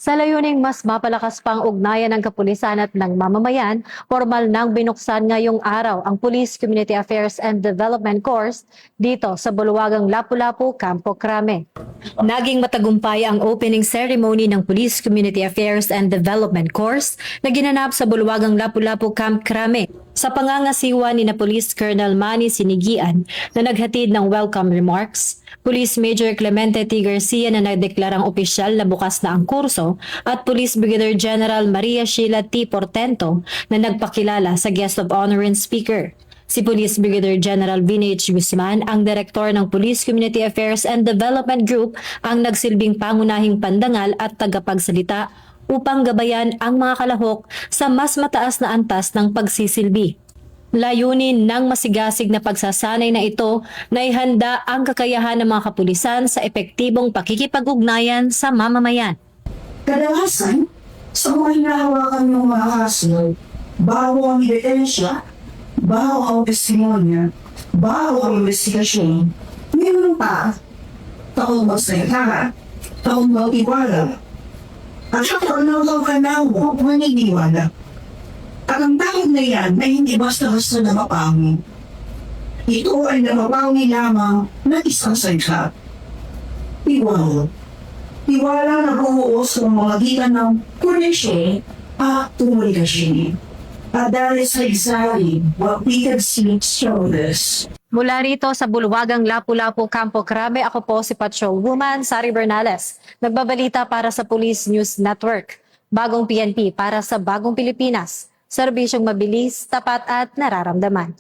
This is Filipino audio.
Sa layuning mas mapalakas pang ugnayan ng kapulisan at ng mamamayan, formal nang binuksan ngayong araw ang Police Community Affairs and Development Course dito sa Bulwagang Lapu-Lapu, Campo Crame. Naging matagumpay ang opening ceremony ng Police Community Affairs and Development Course na ginanap sa Bulwagang Lapu-Lapu, Camp Crame sa pangangasiwa ni na Police Colonel Manny Sinigian na naghatid ng welcome remarks, Police Major Clemente T. Garcia na nagdeklarang opisyal na bukas na ang kurso at Police Brigadier General Maria Sheila T. Portento na nagpakilala sa Guest of Honor and Speaker. Si Police Brigadier General Vinny H. Guzman, ang Direktor ng Police Community Affairs and Development Group, ang nagsilbing pangunahing pandangal at tagapagsalita upang gabayan ang mga kalahok sa mas mataas na antas ng pagsisilbi. Layunin ng masigasig na pagsasanay na ito na ihanda ang kakayahan ng mga kapulisan sa epektibong pakikipag-ugnayan sa mamamayan. Kadalasan, sa mga hinahawakan ng mga kaso, bago ang ebidensya, bago ang testimonya, bago ang investigasyon, mayroon pa taong magsalita, taong mag-iwala, at saka ang kanawag maniniwala. At ang tawag na yan ay hindi basta-basta na mapangi. Ito ay namapangi lamang na isang salita. Tiwala. Tiwala na buo sa mga gitan ng koneksyon at komunikasyon. At dahil sa isari, what we can see show this. Mula rito sa Bulwagang Lapu-Lapu, Campo Crame, ako po si Patrol Woman Sari Bernales. Nagbabalita para sa Police News Network. Bagong PNP para sa Bagong Pilipinas. Serbisyong mabilis, tapat at nararamdaman.